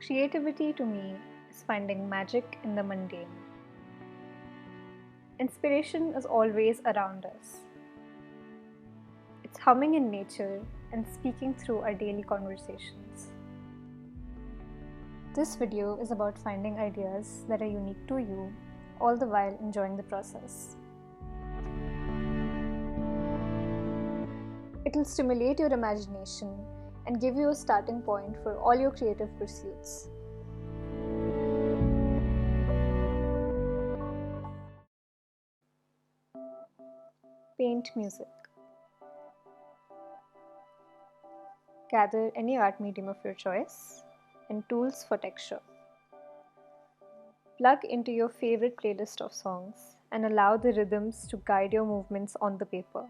Creativity to me is finding magic in the mundane. Inspiration is always around us. It's humming in nature and speaking through our daily conversations. This video is about finding ideas that are unique to you, all the while enjoying the process. It'll stimulate your imagination and give you a starting point for all your creative pursuits. Paint music. Gather any art medium of your choice and tools for texture. Plug into your favorite playlist of songs and allow the rhythms to guide your movements on the paper.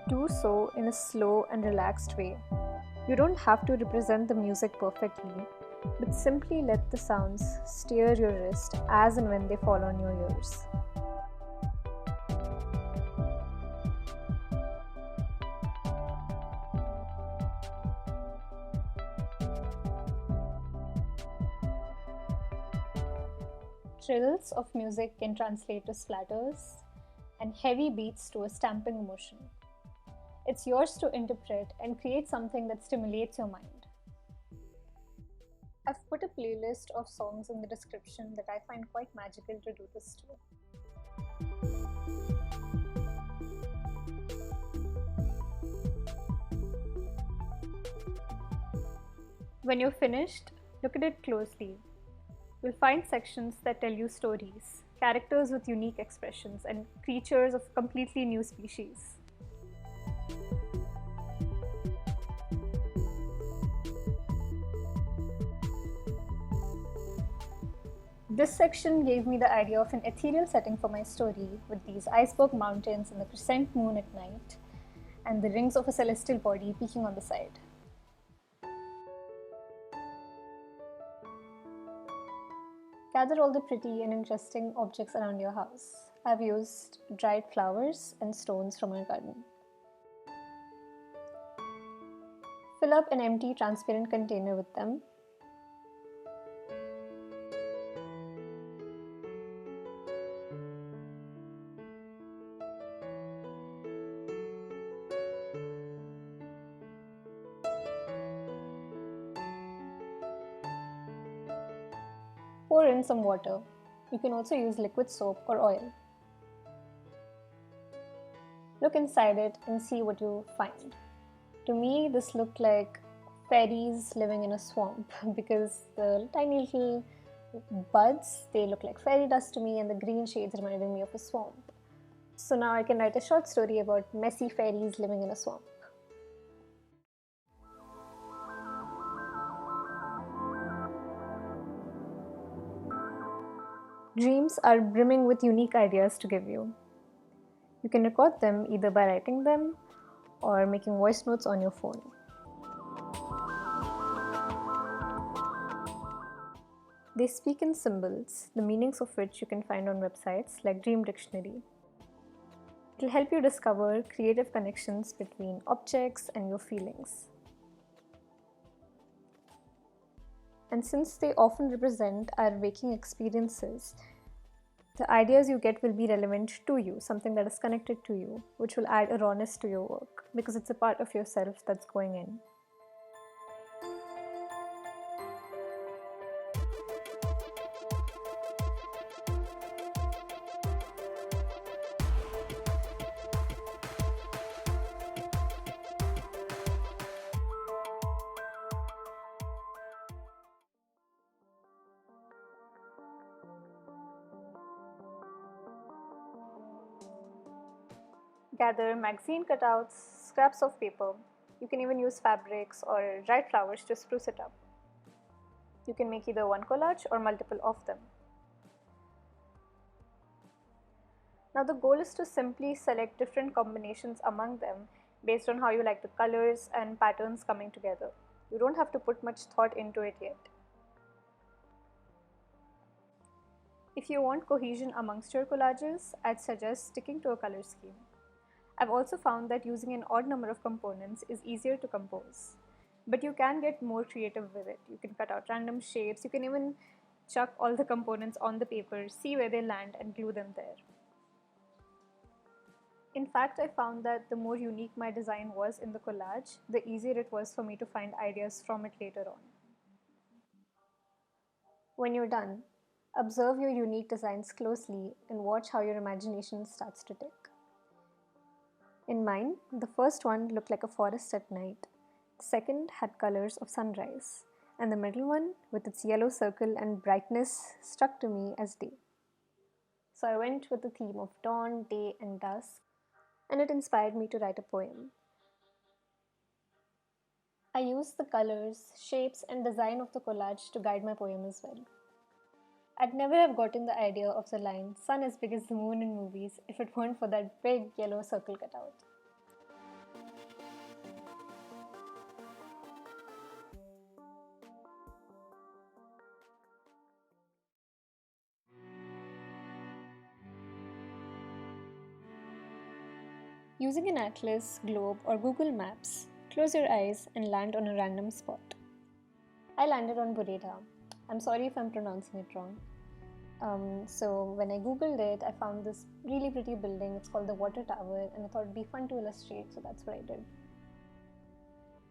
Do so in a slow and relaxed way. You don't have to represent the music perfectly, but simply let the sounds steer your wrist as and when they fall on your ears. Trills of music can translate to splatters, and heavy beats to a stamping motion. It's yours to interpret and create something that stimulates your mind. I've put a playlist of songs in the description that I find quite magical to do this to. When you're finished, look at it closely. You'll find sections that tell you stories, characters with unique expressions, and creatures of completely new species. This section gave me the idea of an ethereal setting for my story, with these iceberg mountains and the crescent moon at night, and the rings of a celestial body peeking on the side. Gather all the pretty and interesting objects around your house. I've used dried flowers and stones from our garden. Fill up an empty transparent container with them. Pour in some water. You can also use liquid soap or oil. Look inside it and see what you find. To me, this looked like fairies living in a swamp because the tiny little buds, they look like fairy dust to me, and the green shades reminded me of a swamp. So now I can write a short story about messy fairies living in a swamp. Dreams are brimming with unique ideas to give you. You can record them either by writing them or making voice notes on your phone. They speak in symbols, the meanings of which you can find on websites like Dream Dictionary. It'll help you discover creative connections between objects and your feelings. And since they often represent our waking experiences, the ideas you get will be relevant to you, something that is connected to you, which will add a rawness to your work because it's a part of yourself that's going in. Gather magazine cutouts, scraps of paper. You can even use fabrics or dried flowers to spruce it up. You can make either one collage or multiple of them. Now the goal is to simply select different combinations among them based on how you like the colors and patterns coming together. You don't have to put much thought into it yet. If you want cohesion amongst your collages, I'd suggest sticking to a color scheme. I've also found that using an odd number of components is easier to compose. But you can get more creative with it. You can cut out random shapes, you can even chuck all the components on the paper, see where they land, and glue them there. In fact, I found that the more unique my design was in the collage, the easier it was for me to find ideas from it later on. When you're done, observe your unique designs closely and watch how your imagination starts to tick. In mine, the first one looked like a forest at night, the second had colors of sunrise, and the middle one, with its yellow circle and brightness, struck to me as day. So I went with the theme of dawn, day, and dusk, and it inspired me to write a poem. I used the colors, shapes, and design of the collage to guide my poem as well. I'd never have gotten the idea of the line, sun as big as the moon in movies, if it weren't for that big yellow circle cutout. Using an atlas, globe, or Google Maps, close your eyes and land on a random spot. I landed on Bureta. I'm sorry if I'm pronouncing it wrong. So when I googled it, I found this really pretty building. It's called the Water Tower, and I thought it'd be fun to illustrate, so that's what I did.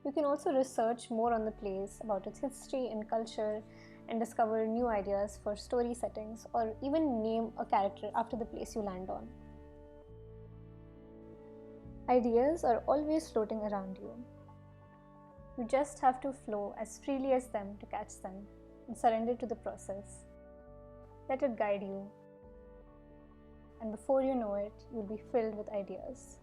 You can also research more on the place, about its history and culture, and discover new ideas for story settings, or even name a character after the place you land on. Ideas are always floating around you. You just have to flow as freely as them to catch them and surrender to the process. Let it guide you, and before you know it, you'll be filled with ideas.